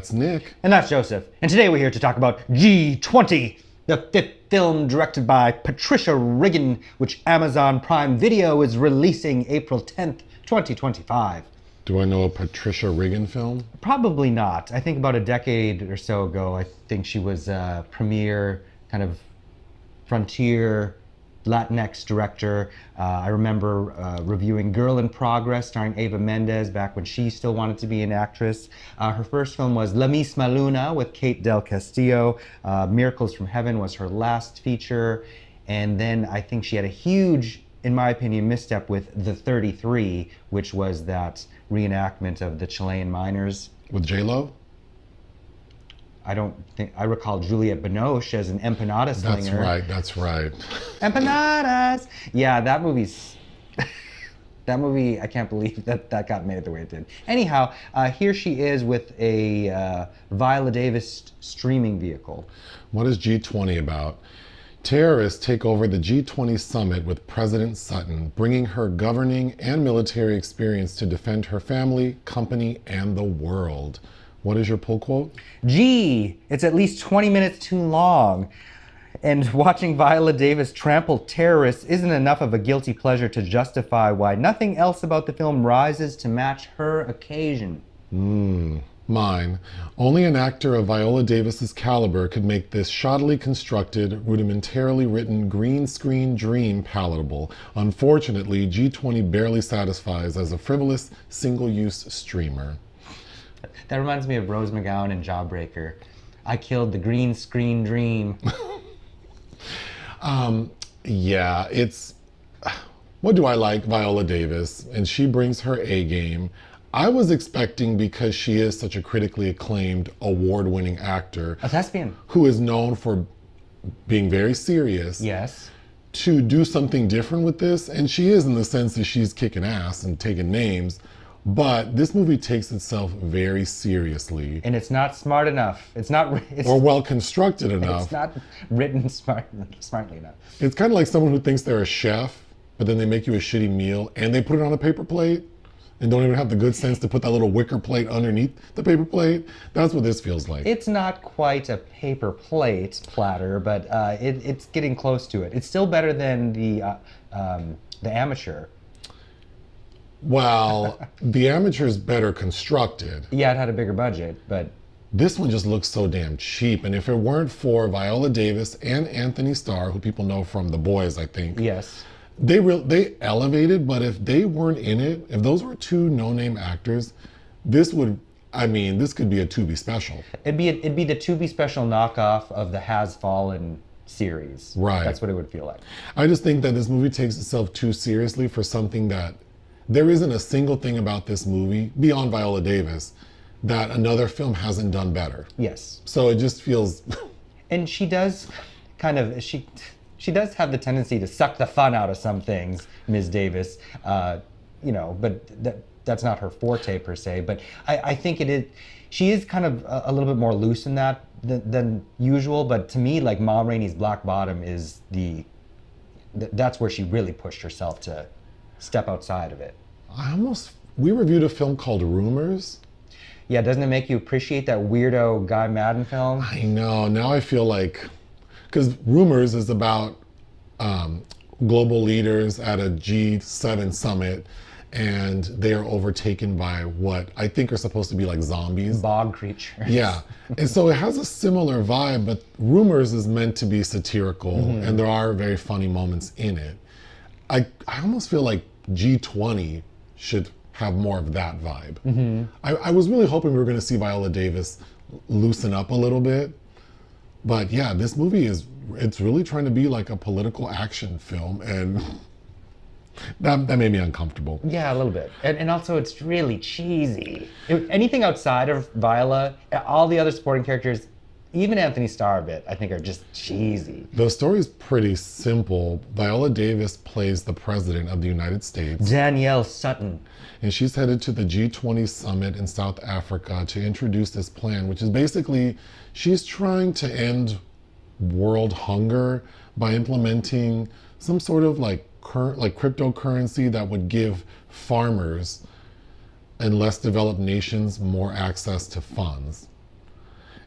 That's Nick. And that's Joseph. And today we're here to talk about G20, the fifth film directed by Patricia Riggen, which Amazon Prime Video is releasing April 10th, 2025. Do I know a Patricia Riggen film? Probably not. I think about a decade or so ago, I think she was a premier kind of frontier Latinx director. I remember reviewing Girl in Progress starring Eva Mendes back when she still wanted to be an actress. Her first film was La Misma Luna with Kate Del Castillo. Miracles from Heaven was her last feature. And then I think she had a huge, in my opinion, misstep with The 33, which was that reenactment of the Chilean miners. With J-Lo? I recall Juliette Binoche as an empanada slinger. That's right. Empanadas! Yeah, that movie, I can't believe that got made the way it did. Anyhow, here she is with a Viola Davis streaming vehicle. What is G20 about? Terrorists take over the G20 summit with President Sutton, bringing her governing and military experience to defend her family, company, and the world. What is your pull quote? Gee, it's at least 20 minutes too long. And watching Viola Davis trample terrorists isn't enough of a guilty pleasure to justify why nothing else about the film rises to match her occasion. Mine. Only an actor of Viola Davis's caliber could make this shoddily constructed, rudimentarily written green screen dream palatable. Unfortunately, G20 barely satisfies as a frivolous, single-use streamer. That reminds me of Rose McGowan in Jawbreaker. I killed the green screen dream. Yeah, it's... What do I like? Viola Davis, and she brings her A game. I was expecting, because she is such a critically acclaimed, award-winning actor... A thespian. ...who is known for being very serious... Yes. ...to do something different with this, and she is in the sense that she's kicking ass and taking names... But this movie takes itself very seriously. And it's not smart enough. Or well constructed enough. It's not written smartly enough. It's kind of like someone who thinks they're a chef, but then they make you a shitty meal and they put it on a paper plate and don't even have the good sense to put that little wicker plate underneath the paper plate. That's what this feels like. It's not quite a paper plate platter, but it's getting close to it. It's still better than the Amateur. Well, The Amateur is better constructed. Yeah, it had a bigger budget, but... This one just looks so damn cheap. And if it weren't for Viola Davis and Antony Starr, who people know from The Boys, I think. Yes. They elevated, but if they weren't in it, if those were two no-name actors, this could be a Tubi special. It'd be the Tubi special knockoff of the Has Fallen series. Right. That's what it would feel like. I just think that this movie takes itself too seriously for something that... There isn't a single thing about this movie, beyond Viola Davis, that another film hasn't done better. Yes. So it just feels... And she does she does have the tendency to suck the fun out of some things, Ms. Davis, but that's not her forte per se. But I think she is kind of a little bit more loose in that than usual. But to me, like Ma Rainey's Black Bottom is that's where she really pushed herself to step outside of it. We reviewed a film called Rumors. Yeah, doesn't it make you appreciate that weirdo Guy Madden film? I know. Now I feel like, because Rumors is about global leaders at a G7 summit, and they are overtaken by what I think are supposed to be like zombies. Bog creatures. Yeah. And so it has a similar vibe, but Rumors is meant to be satirical, and there are very funny moments in it. I almost feel like G20 should have more of that vibe. I was really hoping we were going to see Viola Davis loosen up a little bit. But yeah, this movie it's really trying to be like a political action film, and that made me uncomfortable. Yeah, a little bit. And also it's really cheesy. Anything outside of Viola, all the other supporting characters, even Antony Starr a bit, I think are just cheesy. The story's pretty simple. Viola Davis plays the President of the United States. Danielle Sutton. And she's headed to the G20 summit in South Africa to introduce this plan, which is basically, she's trying to end world hunger by implementing some sort of like cryptocurrency that would give farmers in less developed nations more access to funds.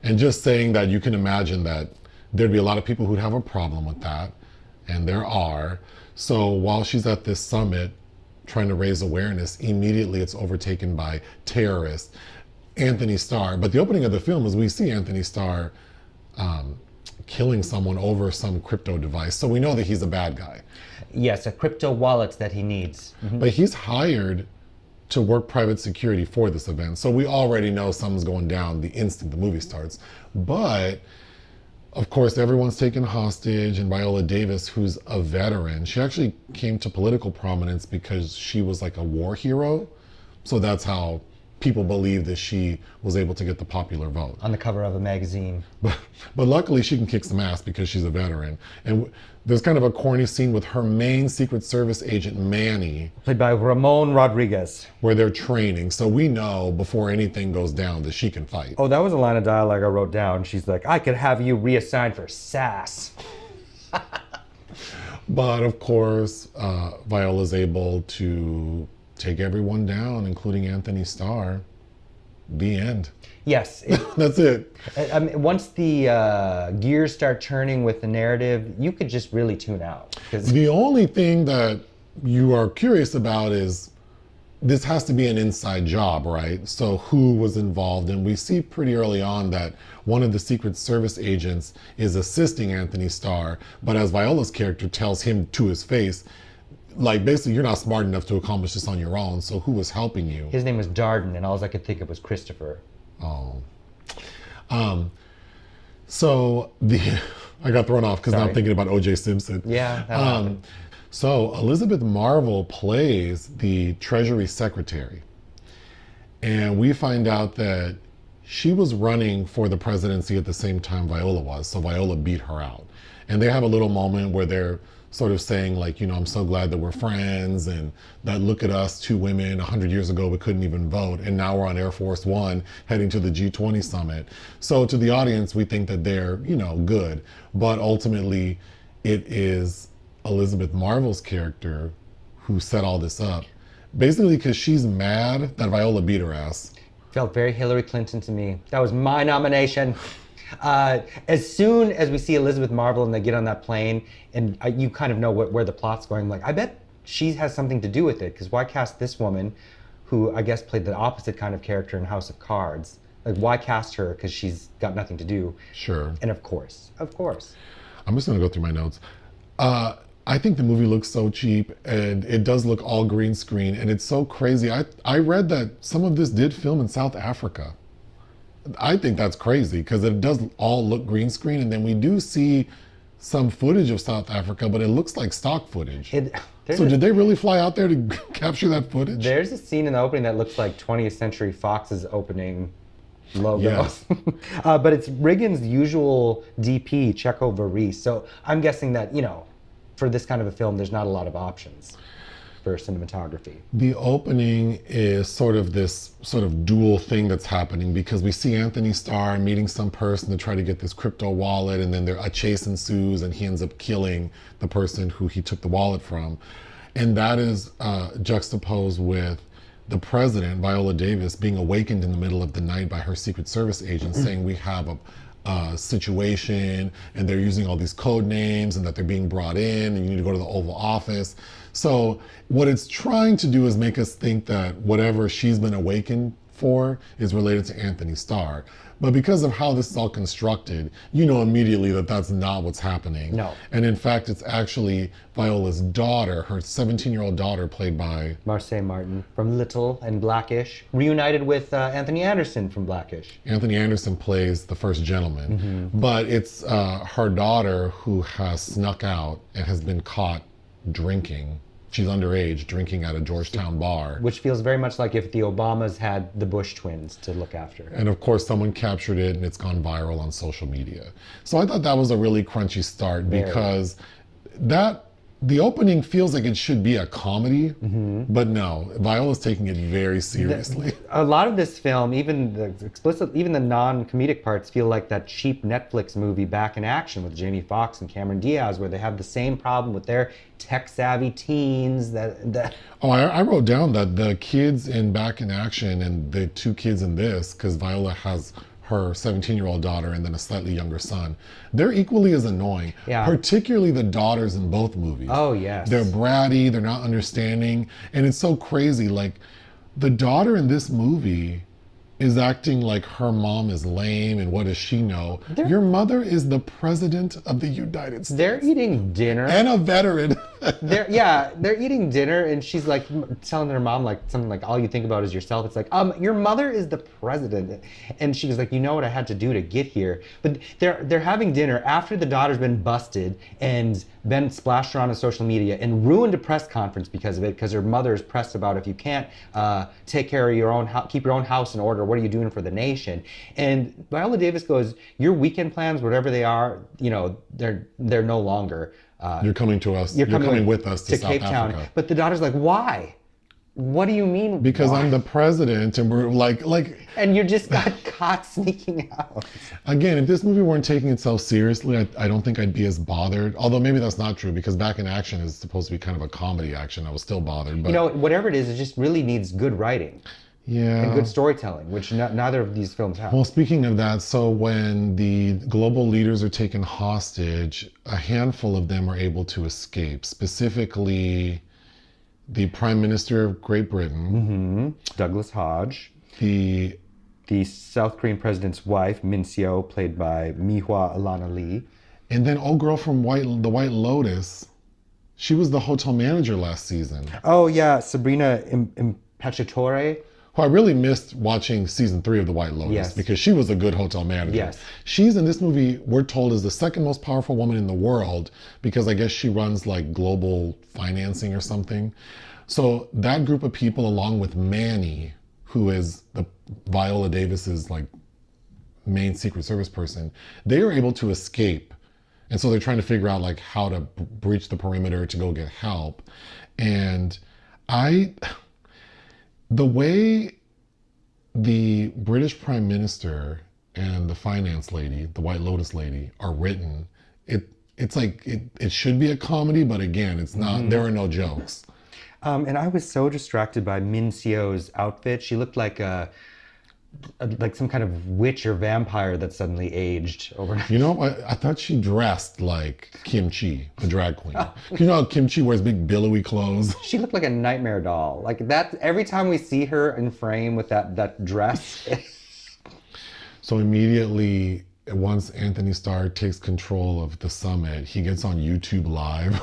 And just saying that, you can imagine that there'd be a lot of people who'd have a problem with that, and there are. So while she's at this summit trying to raise awareness, immediately it's overtaken by terrorists. Antony Starr. But the opening of the film is we see Antony Starr killing someone over some crypto device. So we know that he's a bad guy. Yes, a crypto wallet that he needs. Mm-hmm. But he's hired to work private security for this event. So we already know something's going down the instant the movie starts. But of course, everyone's taken hostage, and Viola Davis, who's a veteran, she actually came to political prominence because she was like a war hero. So that's how people believe that she was able to get the popular vote. On the cover of a magazine. But luckily she can kick some ass because she's a veteran. And there's kind of a corny scene with her main Secret Service agent, Manny. Played by Ramón Rodríguez. Where they're training. So we know before anything goes down that she can fight. Oh, that was a line of dialogue I wrote down. She's like, I could have you reassigned for SAS. But of course, Viola's able to take everyone down, including Antony Starr. The end. Yes. That's it. I mean, once the gears start turning with the narrative, you could just really tune out. The only thing that you are curious about is this has to be an inside job, right? So who was involved? And we see pretty early on that one of the Secret Service agents is assisting Antony Starr, but as Viola's character tells him to his face, like, basically, you're not smart enough to accomplish this on your own, so who was helping you? His name was Darden, and all I could think of was Christopher. Oh. So I got thrown off because now I'm thinking about O.J. Simpson. Yeah. So Elizabeth Marvel plays the Treasury Secretary. And we find out that she was running for the presidency at the same time Viola was, so Viola beat her out. And they have a little moment where they're sort of saying, like, you know, I'm so glad that we're friends, and that look at us, two women, 100 years ago we couldn't even vote, and now we're on Air Force One heading to the G20 summit. So to the audience, we think that they're, you know, good. But ultimately, it is Elizabeth Marvel's character who set all this up. Basically because she's mad that Viola beat her ass. Felt very Hillary Clinton to me. That was my nomination. As soon as we see Elizabeth Marvel and they get on that plane, and you kind of know where the plot's going, like, I bet she has something to do with it, because why cast this woman, who I guess played the opposite kind of character in House of Cards? Like, why cast her? Because she's got nothing to do. Sure. And of course. I'm just going to go through my notes. I think the movie looks so cheap, and it does look all green screen, and it's so crazy. I read that some of this did film in South Africa. I think that's crazy because it does all look green screen, and then we do see some footage of South Africa, but it looks like stock footage. So did they really fly out there to capture that footage? There's a scene in the opening that looks like 20th Century Fox's opening logo. Yes. But it's Riggen's usual DP, Checo Ruiz. So I'm guessing that, you know, for this kind of a film, there's not a lot of options for cinematography. The opening is sort of this dual thing that's happening, because we see Antony Starr meeting some person to try to get this crypto wallet, and then a chase ensues and he ends up killing the person who he took the wallet from. And that is juxtaposed with the president, Viola Davis, being awakened in the middle of the night by her Secret Service agent saying we have a situation and they're using all these code names and that they're being brought in and you need to go to the Oval Office. So what it's trying to do is make us think that whatever she's been awakened for is related to Antony Starr. But because of how this is all constructed, you know immediately that that's not what's happening. No. And in fact, it's actually Viola's daughter, her 17-year-old daughter, played by Marsai Martin from Little and Blackish, reunited with Anthony Anderson from Blackish. Anthony Anderson plays the first gentleman, but it's her daughter who has snuck out and has been caught drinking. She's underage, drinking at a Georgetown bar. Which feels very much like if the Obamas had the Bush twins to look after. And of course, someone captured it and it's gone viral on social media. So I thought that was a really crunchy start because the opening feels like it should be a comedy, but no, Viola's taking it very seriously. A lot of this film, even the non-comedic parts, feel like that cheap Netflix movie Back in Action with Jamie Foxx and Cameron Diaz, where they have the same problem with their tech-savvy teens. I wrote down that the kids in Back in Action and the two kids in this, because Viola has her 17-year-old daughter and then a slightly younger son. They're equally as annoying. Yeah. Particularly the daughters in both movies. Oh, yes. They're bratty, they're not understanding. And it's so crazy. Like, the daughter in this movie is acting like her mom is lame and what does she know? Your mother is the president of the United States. They're eating dinner. And a veteran. They're eating dinner, and she's like telling her mom like something like, all you think about is yourself. It's like, your mother is the president. And she was like, you know what I had to do to get here. But they're having dinner after the daughter's been busted and been splashed around on social media and ruined a press conference because of it, because her mother is pressed about if you can't take care of your own keep your own house in order, what are you doing for the nation? And Viola Davis goes, your weekend plans, whatever they are, they're no longer. You're coming to us. You're coming with us to South Cape Town. Africa. But the daughter's like, why? What do you mean? Because why? I'm the president, and we're like. And you just got caught sneaking out. Again, if this movie weren't taking itself seriously, I don't think I'd be as bothered. Although maybe that's not true, because Back in Action is supposed to be kind of a comedy action. I was still bothered. But whatever it is, it just really needs good writing. Yeah. And good storytelling, which neither of these films have. Well, speaking of that, so when the global leaders are taken hostage, a handful of them are able to escape. Specifically, the Prime Minister of Great Britain. Douglas Hodge. The South Korean president's wife, Min Seo, played by Mihwa Alana Lee. And then old girl from The White Lotus. She was the hotel manager last season. Oh, yeah. Sabrina Impacciatore. Who I really missed watching season 3 of The White Lotus because she was a good hotel manager. Yes. She's in this movie, we're told, is the second most powerful woman in the world because I guess she runs like global financing or something. So that group of people, along with Manny, who is the Viola Davis's like main Secret Service person, they are able to escape. And so they're trying to figure out like how to breach the perimeter to go get help. And the way the British Prime Minister and the finance lady, the White Lotus lady, are written, it's like it should be a comedy, but again, it's not. There are no jokes. And I was so distracted by Min Seo's outfit. She looked like like some kind of witch or vampire that suddenly aged overnight. I thought she dressed like Kim Chi, the drag queen. You know how Kim Chi wears big billowy clothes? She looked like a nightmare doll. Like that, every time we see her in frame with that dress. So immediately, once Antony Starr takes control of the summit, he gets on YouTube Live.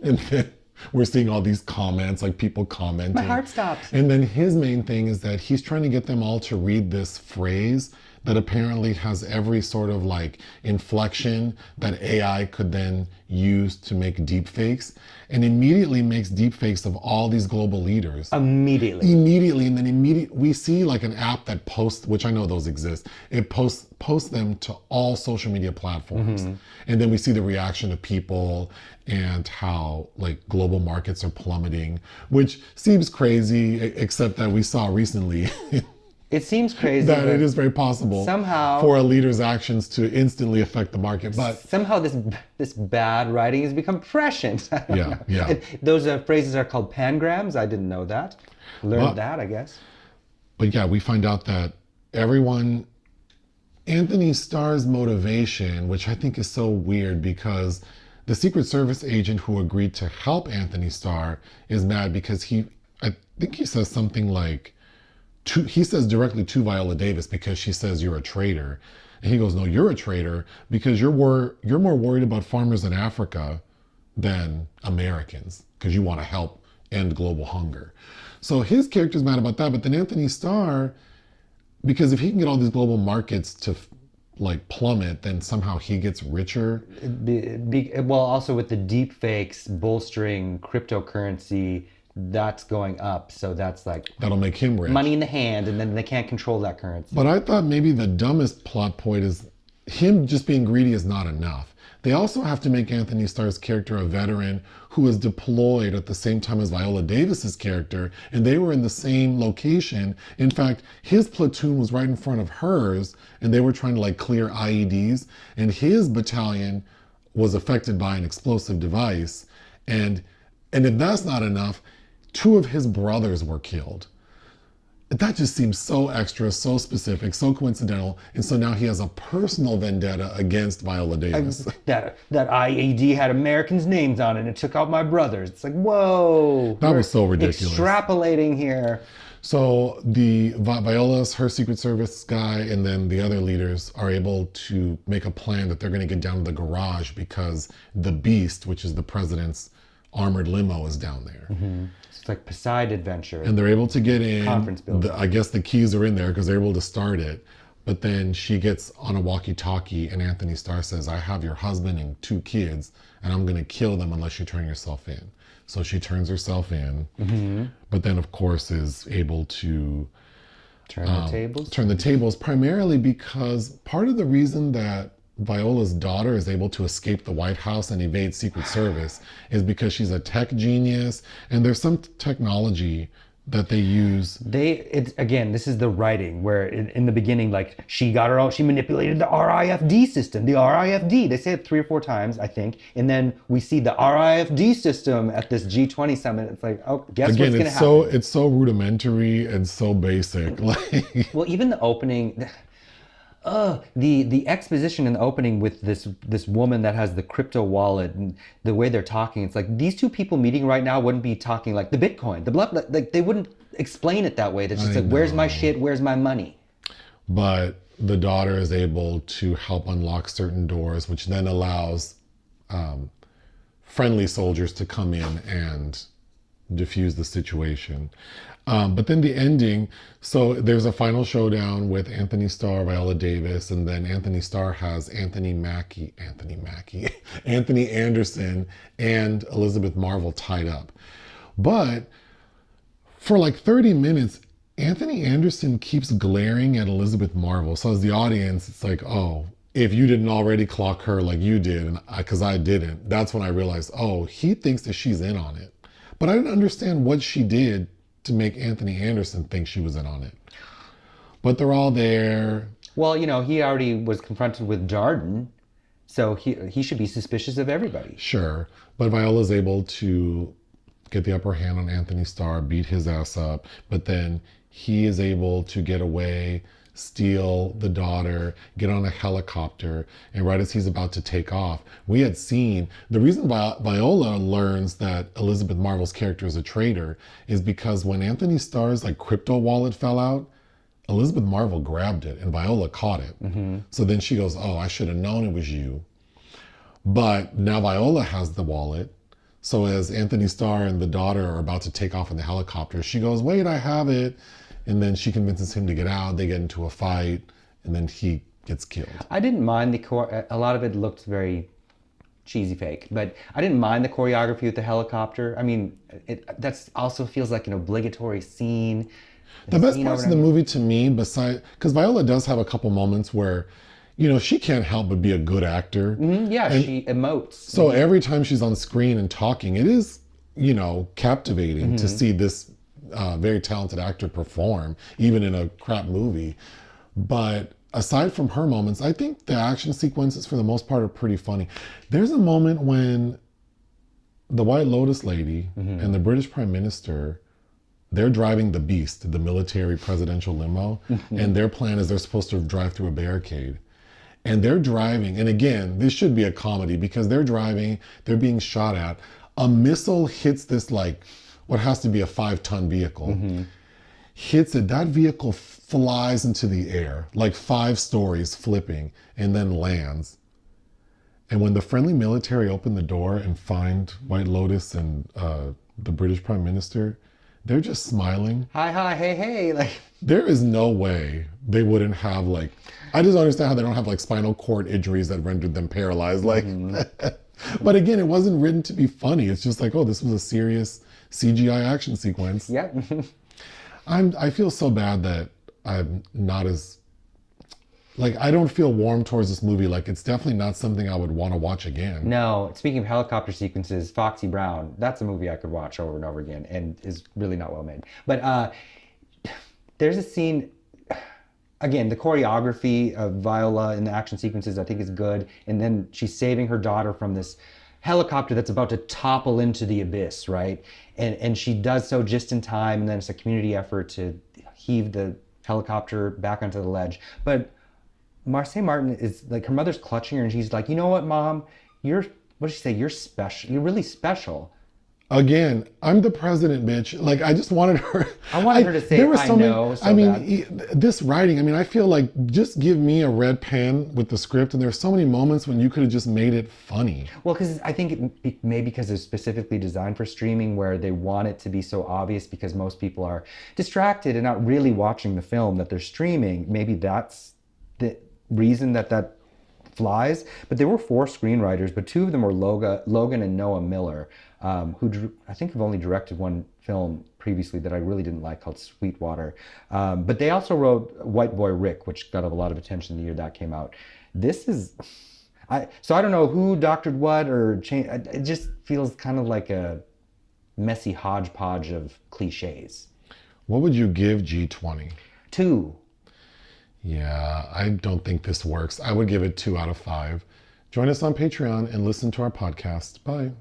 And then we're seeing all these comments, like people commenting. My heart stops. And then his main thing is that he's trying to get them all to read this phrase that apparently has every sort of like inflection that AI could then use to make deepfakes, and immediately makes deepfakes of all these global leaders. Immediately. And then we see like an app that posts, which I know those exist. It posts them to all social media platforms. And then we see the reaction of people and how like global markets are plummeting, which seems crazy, except that we saw recently It seems crazy that it is very possible somehow for a leader's actions to instantly affect the market. But somehow this bad writing has become prescient. Yeah. And those phrases are called pangrams. I didn't know that. Learned that, I guess. But yeah, we find out that Antony Starr's motivation, which I think is so weird because the Secret Service agent who agreed to help Antony Starr is mad because I think he says something like, he says directly to Viola Davis because she says you're a traitor. And he goes, no, you're a traitor because you're more worried about farmers in Africa than Americans because you want to help end global hunger. So his character's mad about that. But then Antony Starr, because if he can get all these global markets to like plummet, then somehow he gets richer. Well, also with the deep fakes bolstering cryptocurrency, that's going up. So that's like that'll make him rich. Money in the hand, and then they can't control that currency. But I thought maybe the dumbest plot point is him just being greedy is not enough. They also have to make Antony Starr's character a veteran who was deployed at the same time as Viola Davis's character, and they were in the same location. In fact, his platoon was right in front of hers, and they were trying to like clear IEDs, and his battalion was affected by an explosive device. And if that's not enough, 2 of his brothers were killed. that just seems so extra, so specific, so coincidental. And so now he has a personal vendetta against Viola Davis. That IED had Americans' names on it and it took out my brothers. It's like, whoa. That was so ridiculous. Extrapolating here. So the Viola's, her Secret Service guy, and then the other leaders are able to make a plan that they're going to get down to the garage because the Beast, which is the president's armored limo, is down there. Mm-hmm. It's like Poseidon Adventure. And they're able to get in. Conference building. I guess the keys are in there because they're able to start it. But then she gets on a walkie-talkie and Antony Starr says, I have your husband and 2 kids and I'm going to kill them unless you turn yourself in. So she turns herself in, but then of course is able to turn the tables. Turn the tables primarily because part of the reason that Viola's daughter is able to escape the White House and evade Secret Service is because she's a tech genius and there's some technology that they use. Again, this is the writing where in the beginning, like she manipulated the RIFD system. The RIFD, they say it 3 or 4 times, I think. And then we see the RIFD system at this G20 summit. It's like, oh, guess what's going to happen? It's so rudimentary and so basic. Like, well, even the opening, the exposition in the opening with this woman that has the crypto wallet and the way they're talking, it's like these 2 people meeting right now wouldn't be talking like the Bitcoin, the blah, like they wouldn't explain it that way. They're just like, where's my shit? Where's my money? But the daughter is able to help unlock certain doors, which then allows friendly soldiers to come in and diffuse the situation. But then the ending, so there's a final showdown with Antony Starr, Viola Davis, and then Antony Starr has Anthony Anderson and Elizabeth Marvel tied up. But for like 30 minutes, Anthony Anderson keeps glaring at Elizabeth Marvel. So as the audience, it's like, oh, if you didn't already clock her like you did, and because I didn't, that's when I realized, oh, he thinks that she's in on it. But I didn't understand what she did to make Anthony Anderson think she was in on it. But they're all there. Well, he already was confronted with Jarden, so he should be suspicious of everybody. Sure, but Viola's able to get the upper hand on Antony Starr, beat his ass up, but then he is able to get away, steal the daughter, get on a helicopter, and right as he's about to take off, we had seen, the reason Viola learns that Elizabeth Marvel's character is a traitor is because when Antony Starr's like crypto wallet fell out, Elizabeth Marvel grabbed it and Viola caught it. Mm-hmm. So then she goes, oh, I should have known it was you. But now Viola has the wallet. So as Antony Starr and the daughter are about to take off in the helicopter, she goes, wait, I have it. And then she convinces him to get out. They get into a fight, and then he gets killed. I didn't mind a lot of it looked very cheesy fake, but I didn't mind the choreography with the helicopter. I mean, that also feels like an obligatory scene. The best parts of the movie to me, because Viola does have a couple moments where, she can't help but be a good actor. Mm-hmm, yeah, and she emotes. So every time she's on screen and talking, it is, captivating to see this very talented actor perform, even in a crap movie. But aside from her moments, I think the action sequences for the most part are pretty funny. There's a moment when the White Lotus lady and the British Prime Minister, they're driving the Beast, the military presidential limo, and their plan is they're supposed to drive through a barricade. And they're driving, and again, this should be a comedy because they're driving, they're being shot at. A missile hits this what has to be a 5-ton vehicle, hits it. That vehicle flies into the air, like 5 stories flipping, and then lands. And when the friendly military open the door and find White Lotus and the British Prime Minister, they're just smiling. Hi, hey. There is no way they wouldn't have I just don't understand how they don't have spinal cord injuries that rendered them paralyzed. But again, it wasn't written to be funny. It's just oh, this was a serious CGI action sequence. Yeah. I feel so bad that I'm not as I don't feel warm towards this movie. It's definitely not something I would want to watch again. No, speaking of helicopter sequences, Foxy Brown, that's a movie I could watch over and over again and is really not well made. But there's a scene, again, the choreography of Viola in the action sequences I think is good. And then she's saving her daughter from this helicopter that's about to topple into the abyss, right? And she does so just in time, and then it's a community effort to heave the helicopter back onto the ledge. But Marsai Martin is like, her mother's clutching her and she's like, you know what, Mom? What did she say? You're special. You're really special. Again, I'm the president, bitch. Like, I just wanted her. I wanted her to say, there were I know. So I mean, this writing, I mean, I feel like just give me a red pen with the script, and there's so many moments when you could have just made it funny. Well, because I think maybe because it's specifically designed for streaming where they want it to be so obvious because most people are distracted and not really watching the film that they're streaming. Maybe that's the reason that flies. But there were 4 screenwriters, but 2 of them were Logan and Noah Miller, who I think have only directed one film previously that I really didn't like called Sweetwater. But they also wrote White Boy Rick, which got a lot of attention the year that came out. This is, so I don't know who doctored what or changed. It just feels kind of like a messy hodgepodge of cliches. What would you give G20? 2. Yeah, I don't think this works. I would give it 2 out of 5. Join us on Patreon and listen to our podcast. Bye.